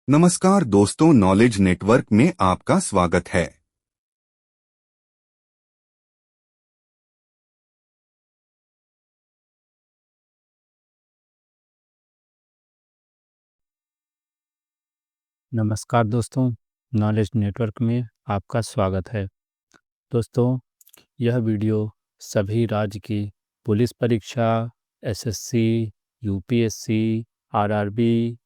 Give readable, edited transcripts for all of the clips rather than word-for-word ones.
नमस्कार दोस्तों, knowledge network में आपका स्वागत है। नमस्कार दोस्तों, नॉलेज नेटवर्क में आपका स्वागत है। दोस्तों, यह वीडियो सभी राज्य की पुलिस परीक्षा, SSC, UPSC, RRB,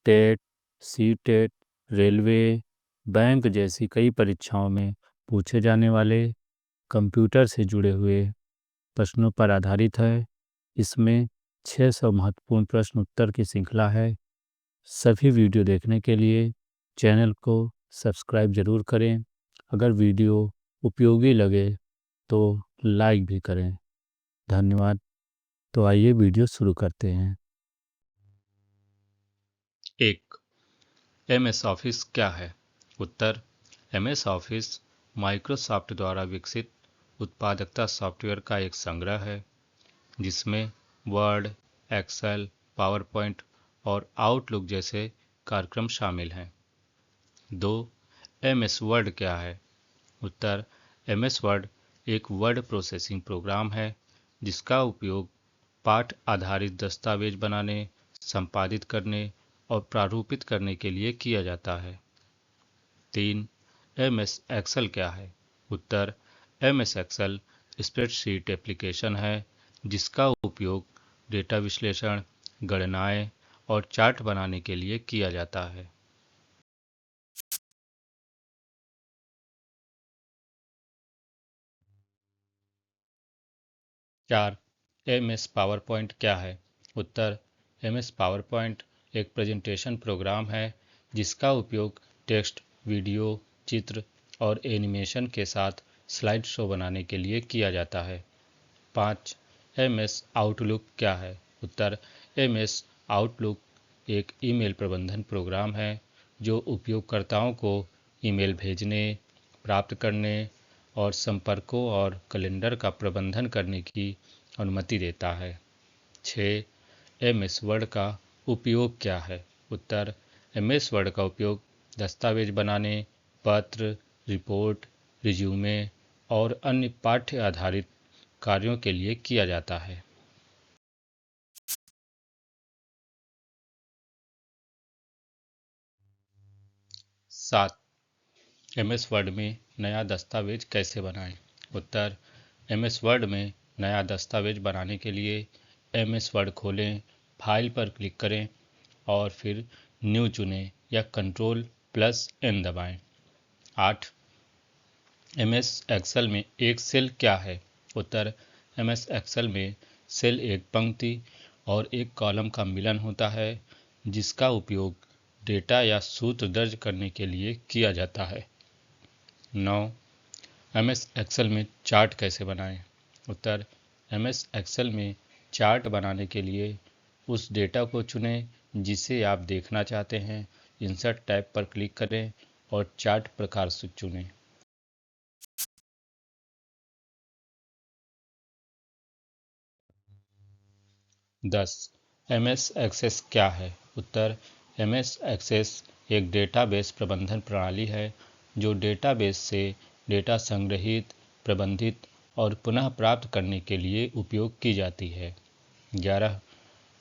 TET, CTET, railway, bank जैसी कई परीक्षाओं में पूछे जाने वाले कंप्यूटर से जुड़े हुए प्रश्नों पर आधारित है। इसमें 600 महत्वपूर्ण प्रश्न उत्तर की श्रृंखला है। सभी वीडियो देखने के लिए चैनल को सब्सक्राइब ज़रूर करें। अगर वीडियो उपयोगी लगे तो लाइक भी करें। धन्यवाद। तो आइए वीडियो शुरू करते हैं। 1. एमएस ऑफिस क्या है? उत्तर: एमएस ऑफिस माइक्रोसॉफ्ट द्वारा विकसित उत्पादकता सॉफ्टवेयर का एक संग्रह है जिसमें वर्ड, एक्सेल, पावरपॉइंट और आउटलुक जैसे कार्यक्रम शामिल हैं। 2. एमएस वर्ड क्या है? उत्तर: एमएस वर्ड एक वर्ड प्रोसेसिंग प्रोग्राम है जिसका उपयोग पाठ आधारित दस्तावेज बनाने, संपादित करने और प्रारूपित करने के लिए किया जाता है। 3. एमएस एक्सेल क्या है? उत्तर: एमएस एक्सेल स्प्रेडशीट एप्लीकेशन है जिसका उपयोग डेटा विश्लेषण, गणनाएं और चार्ट बनाने के लिए किया जाता है। 4. एमएस पावरपॉइंट क्या है? उत्तर: एमएस पावरपॉइंट एक प्रेजेंटेशन प्रोग्राम है जिसका उपयोग टेक्स्ट, वीडियो, चित्र और एनिमेशन के साथ स्लाइड शो बनाने के लिए किया जाता है। 5. एमएस आउटलुक क्या है? उत्तर: एमएस आउटलुक एक ईमेल प्रबंधन प्रोग्राम है जो उपयोगकर्ताओं को ईमेल भेजने, प्राप्त करने और संपर्कों और कैलेंडर का प्रबंधन करने की अनुमति देता है। 6. एमएस वर्ड का उपयोग क्या है? उत्तर: एमएस वर्ड का उपयोग दस्तावेज बनाने, पत्र, रिपोर्ट, रिज्यूमे और अन्य पाठ्य आधारित कार्यों के लिए किया जाता है। 7. एमएस वर्ड में नया दस्तावेज कैसे बनाएं? उत्तर: एमएस वर्ड में नया दस्तावेज बनाने के लिए एमएस वर्ड खोलें, फाइल पर क्लिक करें और फिर न्यू चुनें या कंट्रोल+N दबाएं। 8. एमएस एक्सेल में एक सेल क्या है? उत्तर: एमएस एक्सेल में सेल एक पंक्ति और एक कॉलम का मिलन होता है जिसका उपयोग डेटा या सूत्र दर्ज करने के लिए किया जाता है। 9. एमएस एक्सेल में चार्ट कैसे बनाएं? उत्तर: एमएस एक्सेल में चार्ट बनाने के लिए उस डेटा को चुनें जिसे आप देखना चाहते हैं, इंसर्ट टैब पर क्लिक करें और चार्ट प्रकार से चुनें। 10. एमएस एक्सेस क्या है? उत्तर: एमएस एक्सेस एक डेटाबेस प्रबंधन प्रणाली है जो डेटाबेस से डेटा संग्रहित, प्रबंधित और पुनः प्राप्त करने के लिए उपयोग की जाती है। 11.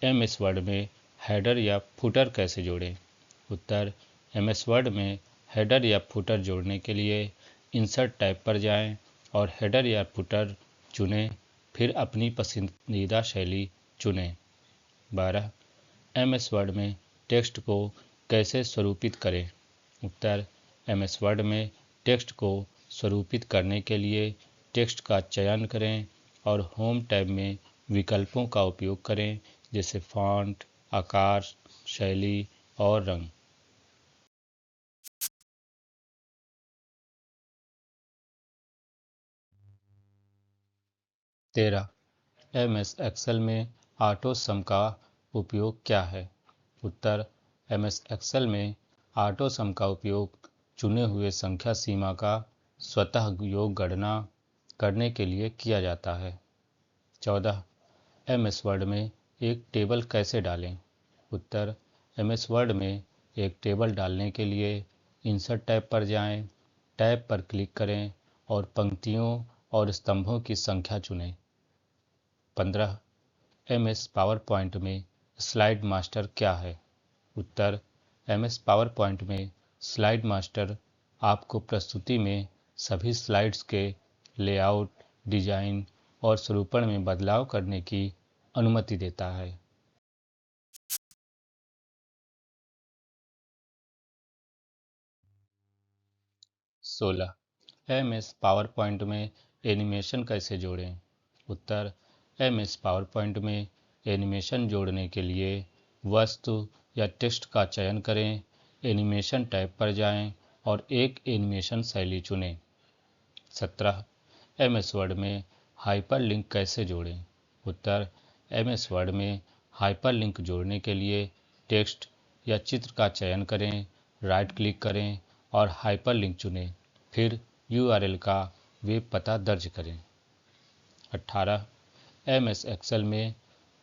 एमएस वर्ड में हेडर या फुटर कैसे जोड़ें? उत्तर: एमएस वर्ड में हेडर या फुटर जोड़ने के लिए इंसर्ट टैब पर जाएं और हेडर या फुटर चुनें, फिर अपनी पसंदीदा शैली चुनें। 12. एमएस वर्ड में टेक्स्ट को कैसे स्वरूपित करें? उत्तर: एमएस वर्ड में टेक्स्ट को स्वरूपित करने के लिए टेक्स्ट का चयन करें और होम टैब में विकल्पों का उपयोग करें जैसे फॉन्ट, आकार, शैली और रंग। 13. एमएस एक्सेल में ऑटो सम का उपयोग क्या है? उत्तर: एमएस एक्सेल में ऑटो सम का उपयोग चुने हुए संख्या सीमा का स्वतः योग गणना करने के लिए किया जाता है। 14. एमएस वर्ड में एक टेबल कैसे डालें? उत्तर: एमएस वर्ड में एक टेबल डालने के लिए इंसर्ट टैब पर जाएं, टैब पर क्लिक करें और पंक्तियों और स्तंभों की संख्या चुनें। 15 MS पावर पॉइंट में स्लाइड मास्टर क्या है? उत्तर MS पावर पॉइंट में स्लाइड मास्टर आपको प्रस्तुति में सभी स्लाइड्स के लेआउट, डिजाइन और स्वरूपण में बदलाव करने की अनुमति देता है। 16 MS पावर पॉइंट में एनिमेशन कैसे जोड़ें? उत्तर MS पावर पॉइंट में एनिमेशन जोड़ने के लिए वस्तु या टेक्स्ट का चयन करें, एनिमेशन टैब पर जाएं और एक एनिमेशन शैली चुनें। 17 MS वर्ड में हाइपरलिंक कैसे जोड़ें? उत्तर MS वर्ड में हाइपरलिंक जोड़ने के लिए टेक्स्ट या चित्र का चयन करें, राइट क्लिक करें और हाइपरलिंक चुनें, फिर URL का वेब पता दर्ज करें। 18 MS एक्सेल में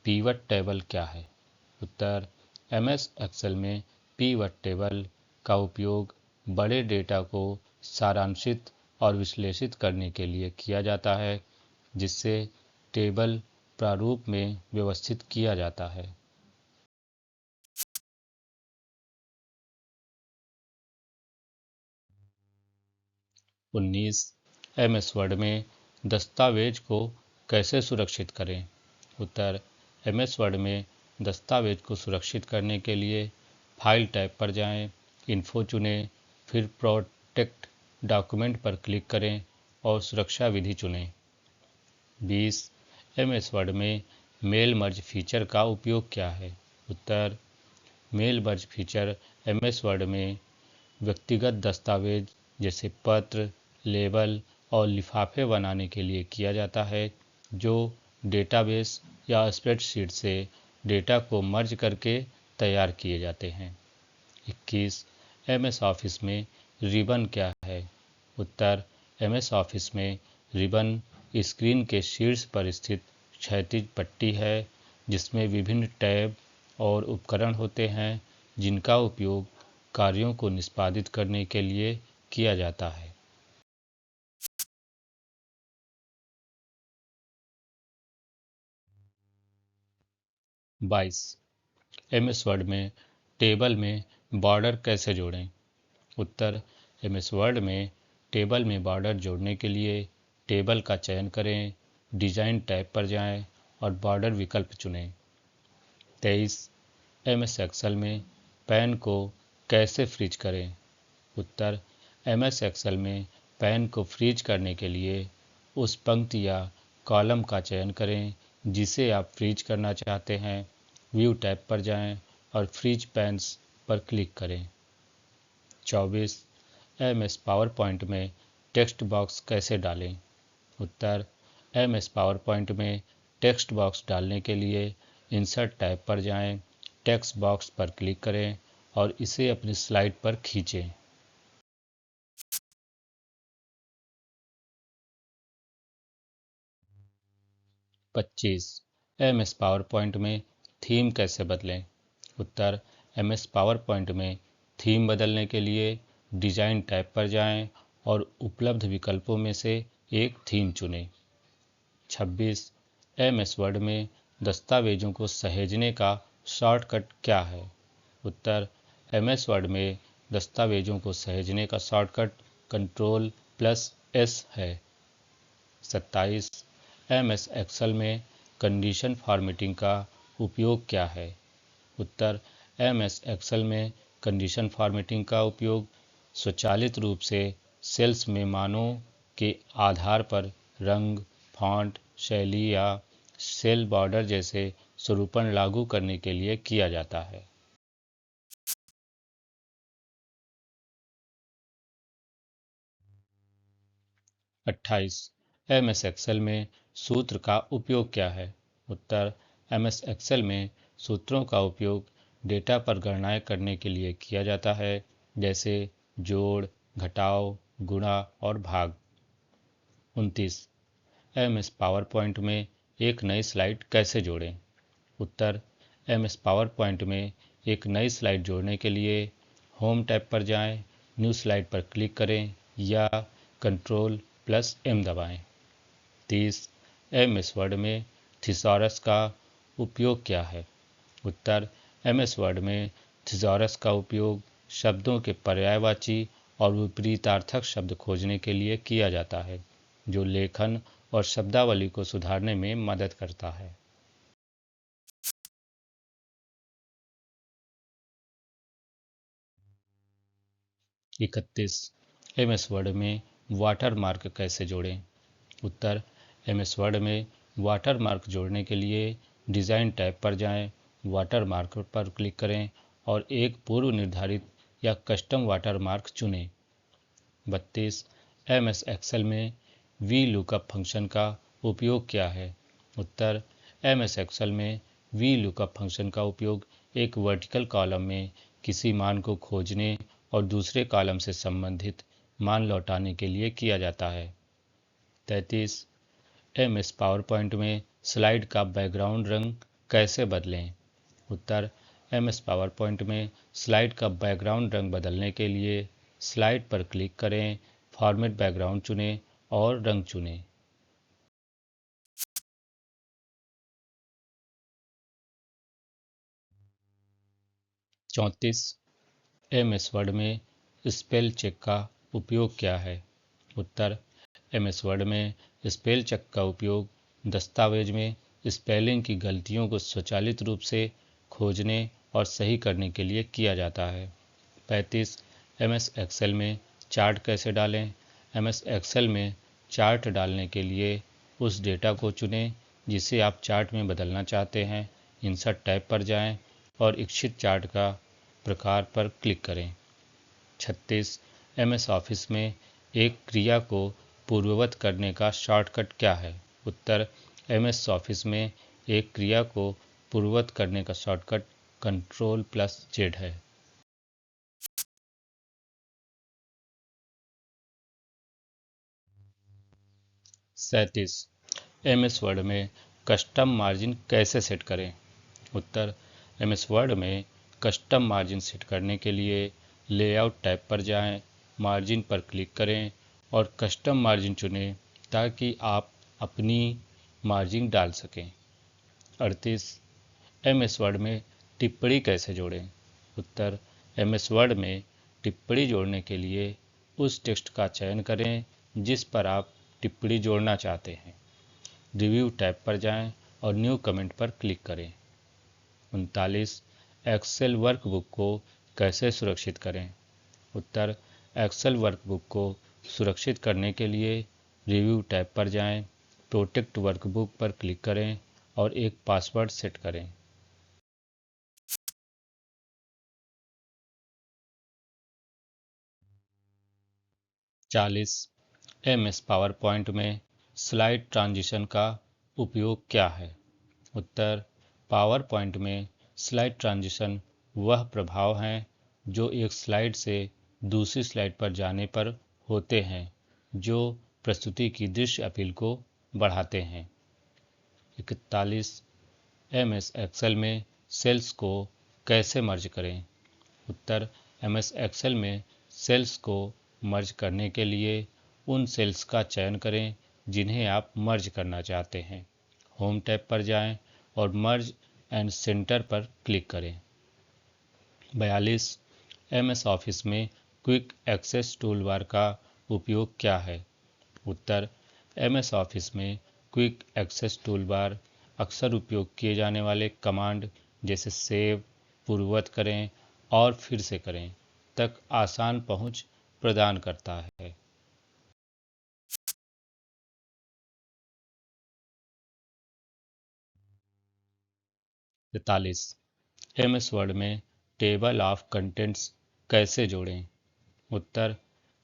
पीवट टेबल क्या है? उत्तर MS एक्सेल में पीवट टेबल का उपयोग बड़े डेटा को सारांशित और विश्लेषित करने के लिए किया जाता है, जिससे टेबल प्रारूप में व्यवस्थित किया जाता है। 19 MS वर्ड में दस्तावेज को कैसे सुरक्षित करें? उत्तर MS वर्ड में दस्तावेज को सुरक्षित करने के लिए फाइल टैब पर जाएं, इन्फो चुनें, फिर प्रोटेक्ट डॉक्यूमेंट पर क्लिक करें और सुरक्षा विधि चुनें। 20 MS वर्ड में मेल मर्ज फीचर का उपयोग क्या है? उत्तर mail merge feature MS word में व्यक्तिगत दस्तावेज जैसे पत्र, लेबल और लिफाफे बनाने के लिए किया जाता है, जो डेटाबेस या स्प्रेडशीट से डेटा को मर्ज करके तैयार किए जाते हैं। 21 MS ऑफिस में रिबन क्या है? उत्तर MS ऑफिस में रिबन स्क्रीन के शीर्ष पर स्थित क्षैतिज पट्टी है, जिसमें विभिन्न टैब और उपकरण होते हैं, जिनका उपयोग कार्यों को निष्पादित करने के लिए किया जाता है। 22 MS वर्ड में टेबल में बॉर्डर कैसे जोड़ें? उत्तर MS वर्ड में टेबल में बॉर्डर जोड़ने के लिए टेबल का चयन करें, डिजाइन टैब पर जाएं और बॉर्डर विकल्प चुनें। 23 MS एक्सेल में पैन को कैसे फ्रीज करें? उत्तर MS एक्सेल में पैन को फ्रीज करने के लिए उस पंक्ति या कॉलम का चयन करें जिसे आप फ्रीज करना चाहते हैं, व्यू टैब पर जाएं और फ्रीज पैन्स पर क्लिक करें। 24 MS पावर पॉइंट में टेक्स्ट बॉक्स कैसे डालें? उत्तर MS पावर पॉइंट में टेक्स्ट बॉक्स डालने के लिए इंसर्ट टैब पर जाएं, टेक्स्ट बॉक्स पर क्लिक करें और इसे अपनी स्लाइड पर खींचें। 25 MS पावर पॉइंट में थीम कैसे बदलें? उत्तर MS पावर पॉइंट में थीम बदलने के लिए डिजाइन टैब पर जाएं और उपलब्ध विकल्पों में से एक थीम चुनें। 26 MS वर्ड में दस्तावेजों को सहेजने का शॉर्टकट क्या है? उत्तर MS वर्ड में दस्तावेजों को सहेजने का शॉर्टकट Ctrl+S है। 27 MS एक्सेल में कंडीशन फॉर्मेटिंग का उपयोग क्या है? उत्तर MS एक्सेल में कंडीशन फॉर्मेटिंग का उपयोग स्वचालित रूप से सेल्स में मानों के आधार पर रंग, फॉन्ट, शैली या सेल बॉर्डर जैसे स्वरूपण लागू करने के लिए किया जाता है। 28 MS एक्सेल में सूत्र का उपयोग क्या है? उत्तर MS एक्सेल में सूत्रों का उपयोग डेटा पर गणनाएं करने के लिए किया जाता है, जैसे जोड़, घटाव, गुणा और भाग। 29 MS पावर पॉइंट में एक नई स्लाइड कैसे जोड़ें? उत्तर MS पावर पॉइंट में एक नई स्लाइड जोड़ने के लिए होम टैब पर जाएं, न्यू स्लाइड पर क्लिक करें या Ctrl+M दबाएं। 30 MS वर्ड में थिसॉरस का उपयोग क्या है? उत्तर MS वर्ड में थिसॉरस का उपयोग शब्दों के पर्यायवाची और विपरीतार्थक शब्द खोजने के लिए किया जाता है, जो लेखन और शब्दावली को सुधारने में मदद करता है। 31 MS वर्ड में वाटर मार्क कैसे जोड़ें? उत्तर MS वर्ड में वाटर मार्क जोड़ने के लिए डिज़ाइन टैब पर जाएं, वाटर मार्क पर क्लिक करें और एक पूर्व निर्धारित या कस्टम वाटर मार्क चुनें। 32 MS एक्सेल में वी लुकअप फंक्शन का उपयोग क्या है? उत्तर MS एक्सेल में वी लुकअप फंक्शन का उपयोग एक वर्टिकल कॉलम में किसी मान को खोजने और दूसरे कॉलम से संबंधित मान लौटाने के लिए किया जाता है। 33 MS पावर पॉइंट में स्लाइड का बैकग्राउंड रंग कैसे बदलें? उत्तर MS पावर पॉइंट में स्लाइड का बैकग्राउंड रंग बदलने के लिए स्लाइड पर क्लिक करें, फॉर्मेट बैकग्राउंड चुनें और रंग चुनें। 34 MS वर्ड में स्पेल चेक का उपयोग क्या है? उत्तर MS वर्ड में स्पेल चेक का उपयोग दस्तावेज में स्पेलिंग की गलतियों को स्वचालित रूप से खोजने और सही करने के लिए किया जाता है। 35 MS एक्सेल में चार्ट कैसे डालें? MS एक्सेल में चार्ट डालने के लिए उस डेटा को चुनें जिसे आप चार्ट में बदलना चाहते हैं। इंसर्ट टैब पर जाएं और इच्छित चार्ट का प्रकार पर क्लिक करें। 36 MS ऑफिस में एक क्रिया को पूर्ववत करने का शॉर्टकट क्या है? उत्तर MS ऑफिस में एक क्रिया को पूर्ववत करने का शॉर्टकट Ctrl+Z है। 37 MS वर्ड में कस्टम मार्जिन कैसे सेट करें? उत्तर MS वर्ड में कस्टम मार्जिन सेट करने के लिए लेआउट टैब पर जाएं, मार्जिन पर क्लिक करें और कस्टम मार्जिन चुनें ताकि आप अपनी मार्जिन डाल सकें। 38 MS वर्ड में टिप्पणी कैसे जोड़ें? उत्तर MS वर्ड में टिप्पणी जोड़ने के लिए उस टेक्स्ट का चयन करें जिस पर आप टिप्पणी जोड़ना चाहते हैं। रिव्यू टैब पर जाएं और न्यू कमेंट पर क्लिक करें। 39 एक्सेल वर्कबुक को कैसे सुरक्षित करें? उत्तर एक्सेल वर्कबुक को सुरक्षित करने के लिए रिव्यू टैब पर जाएं, प्रोटेक्ट वर्कबुक पर क्लिक करें और एक पासवर्ड सेट करें। 40 MS पावर पॉइंट में स्लाइड ट्रांजिशन का उपयोग क्या है? उत्तर पावर पॉइंट में स्लाइड ट्रांजिशन वह प्रभाव हैं जो एक स्लाइड से दूसरी स्लाइड पर जाने पर होते हैं, जो प्रस्तुति की दृश्य अपील को बढ़ाते हैं। 41 MS एक्सेल में सेल्स को कैसे मर्ज करें? उत्तर MS एक्सेल में सेल्स को मर्ज करने के लिए उन सेल्स का चयन करें जिन्हें आप मर्ज करना चाहते हैं। होम टैब पर जाएं और मर्ज एंड सेंटर पर क्लिक करें। 42 MS ऑफिस में क्विक एक्सेस टूलबार का उपयोग क्या है? उत्तर MS ऑफिस में क्विक एक्सेस टूलबार अक्सर उपयोग किए जाने वाले कमांड जैसे सेव, पूर्ववत करें और फिर से करें तक आसान पहुंच प्रदान करता है। 43 MS वर्ड में टेबल ऑफ कंटेंट्स कैसे जोड़ें? उत्तर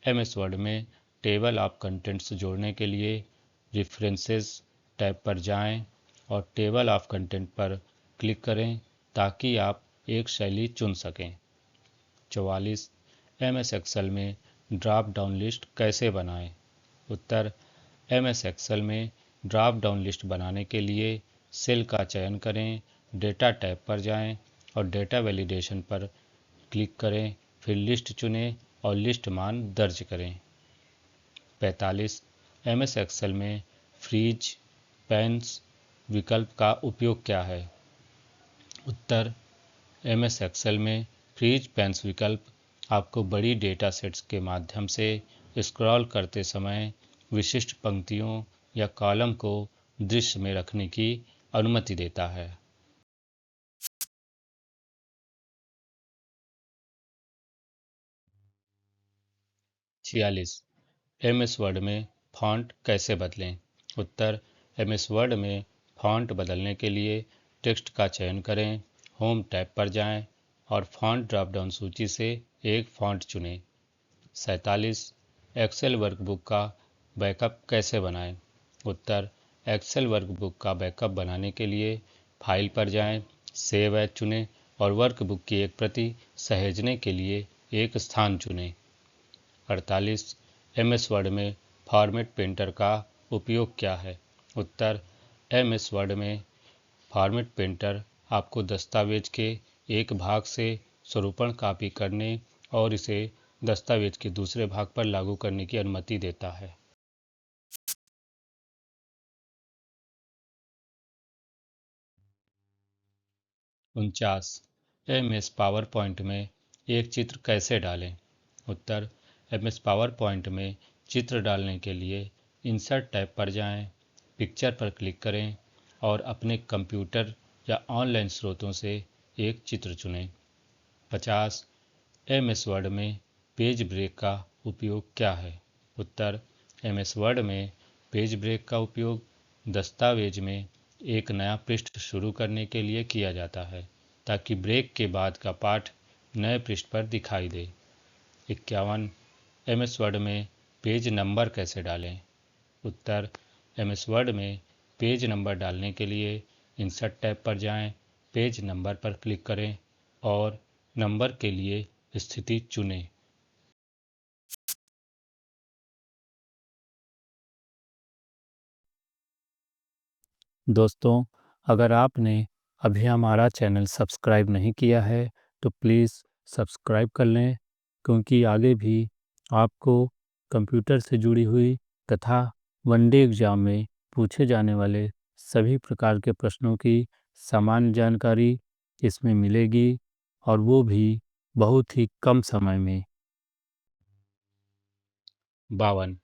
MS वर्ड में टेबल ऑफ कंटेंट्स जोड़ने के लिए रेफरेंसेस टैब पर जाएं और टेबल ऑफ कंटेंट पर क्लिक करें ताकि आप एक शैली चुन सकें। 44 MS एक्सेल में ड्रॉप डाउन लिस्ट कैसे बनाएं? उत्तर MS एक्सेल में ड्रॉप डाउन लिस्ट बनाने के लिए सेल का चयन करें, डेटा टैब पर जाएं और डेटा वैलिडेशन पर क्लिक करें, फिर लिस्ट चुनें और लिस्ट मान दर्ज करें। 45 एमएस एक्सेल में फ्रीज पेंस विकल्प का उपयोग क्या है? उत्तर एमएस एक्सेल में फ्रीज पेंस विकल्प आपको बड़ी डेटा सेट्स के माध्यम से स्क्रॉल करते समय विशिष्ट पंक्तियों या कॉलम को दृश्य में रखने की अनुमति देता है। 46 एमएस वर्ड में फॉन्ट कैसे बदलें? उत्तर एमएस वर्ड में फॉन्ट बदलने के लिए टेक्स्ट का चयन करें, होम टैब पर जाएं और फॉन्ट ड्रॉप डाउन सूची से एक फॉन्ट चुनें। 47 एक्सेल वर्कबुक का बैकअप कैसे बनाएं? उत्तर एक्सेल वर्कबुक का बैकअप बनाने के लिए फाइल पर जाएं, सेव एज चुनें और वर्कबुक की एक प्रति सहेजने के लिए एक स्थान चुनें। 48 एमएस वर्ड में फॉर्मेट पेंटर का उपयोग क्या है? उत्तर एमएस वर्ड में फॉर्मेट पेंटर आपको दस्तावेज के एक भाग से स्वरूपण कॉपी करने और इसे दस्तावेज के दूसरे भाग पर लागू करने की अनुमति देता है। 49 एमएस पावर पॉइंट में एक चित्र कैसे डालें? उत्तर एमएस पावर पॉइंट में चित्र डालने के लिए इंसर्ट टैब पर जाएं, पिक्चर पर क्लिक करें और अपने कंप्यूटर या ऑनलाइन स्रोतों से एक चित्र चुनें। 50 एमएस वर्ड में पेज ब्रेक का उपयोग क्या है? उत्तर एमएस वर्ड में पेज ब्रेक का उपयोग दस्तावेज में एक नया पृष्ठ शुरू करने के लिए किया जाता है ताकि ब्रेक के बाद का पाठ नए पृष्ठ पर दिखाई दे। 51 एमएस वर्ड में पेज नंबर कैसे डालें? उत्तर एमएस वर्ड में पेज नंबर डालने के लिए इंसर्ट टैब पर जाएं, पेज नंबर पर क्लिक करें और नंबर के लिए स्थिति चुनें। दोस्तों, अगर आपने अभी हमारा चैनल सब्सक्राइब नहीं किया है तो प्लीज़ सब्सक्राइब कर लें, क्योंकि आगे भी आपको कंप्यूटर से जुड़ी हुई तथा वनडे एग्ज़ाम में पूछे जाने वाले सभी प्रकार के प्रश्नों की सामान्य जानकारी इसमें मिलेगी, और वो भी बहुत ही कम समय में। 52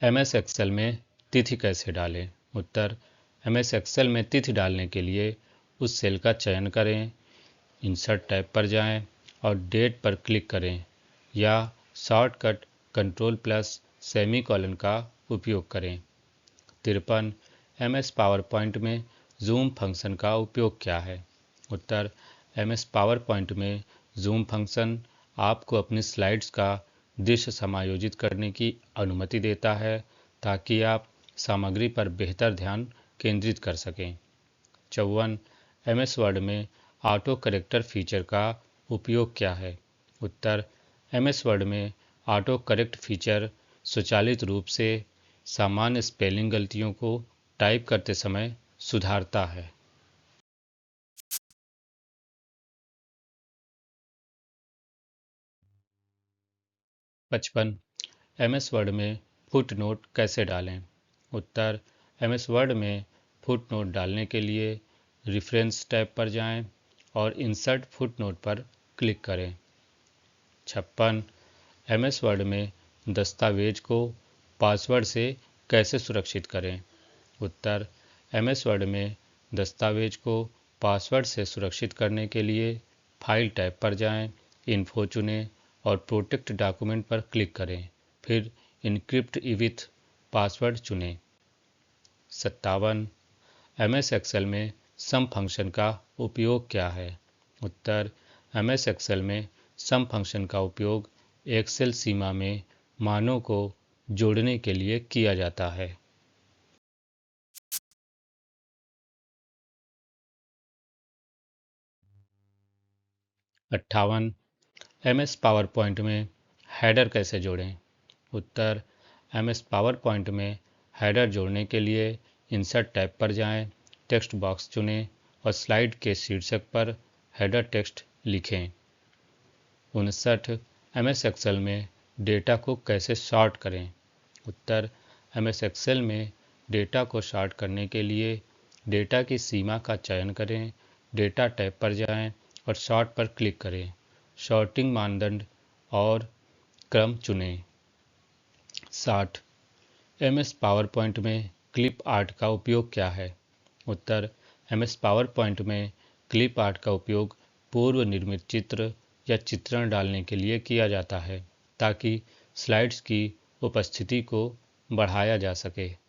एमएस एक्सेल में तिथि कैसे डालें? उत्तर एमएस एक्सेल में तिथि डालने के लिए उस सेल का चयन करें, इंसर्ट टैब पर जाएं और डेट पर क्लिक करें या शॉर्टकट कंट्रोल प्लस सेमीकोलन का उपयोग करें। 53 एमएस पावर पॉइंट में जूम फंक्शन का उपयोग क्या है? उत्तर एमएस पावर पॉइंट में जूम फंक्शन आपको अपनी स्लाइड्स का दृश्य समायोजित करने की अनुमति देता है ताकि आप सामग्री पर बेहतर ध्यान केंद्रित कर सकें। 54 एमएस वर्ड में ऑटो करेक्टर फीचर का उपयोग क्या है? उत्तर एमएस वर्ड में ऑटो करेक्ट फीचर स्वचालित रूप से सामान्य स्पेलिंग गलतियों को टाइप करते समय सुधारता है। 55 एमएस वर्ड में फुट नोट कैसे डालें? उत्तर एमएस वर्ड में फुट नोट डालने के लिए रेफरेंस टैब पर जाएं और इंसर्ट फुट नोट पर क्लिक करें। 56 एमएस वर्ड में दस्तावेज को पासवर्ड से कैसे सुरक्षित करें? उत्तर एमएस वर्ड में दस्तावेज को पासवर्ड से सुरक्षित करने के लिए फाइल टैब पर जाएं, इन्फो चुनें और प्रोटेक्ट डॉक्यूमेंट पर क्लिक करें, फिर इनक्रिप्ट विथ पासवर्ड चुनें। 57 एमएस एक्सेल में सम फंक्शन का उपयोग क्या है? उत्तर एमएस एक्सेल में सम फंक्शन का उपयोग एक्सेल सीमा में मानों को जोड़ने के लिए किया जाता है। 58 एमएस पावर पॉइंट में हेडर कैसे जोड़ें? उत्तर एमएस पावर पॉइंट में हेडर जोड़ने के लिए इंसर्ट टैब पर जाएं, टेक्स्ट बॉक्स चुनें और स्लाइड के शीर्षक पर हेडर टेक्स्ट लिखें। 59 MS एक्सेल में डेटा को कैसे सॉर्ट करें? उत्तर, MS एक्सेल में डेटा को सॉर्ट करने के लिए डेटा की सीमा का चयन करें, डेटा टैब पर जाएं और सॉर्ट पर क्लिक करें। सॉर्टिंग मानदंड और क्रम चुनें। 60 MS पावर पॉइंट में क्लिप आर्ट का उपयोग क्या है? उत्तर, MS पावर पॉइंट में क्लिप आर्ट का उपयोग पूर्व निर्मित चित्र या चित्रण डालने के लिए किया जाता है ताकि स्लाइड्स की उपस्थिति को बढ़ाया जा सके।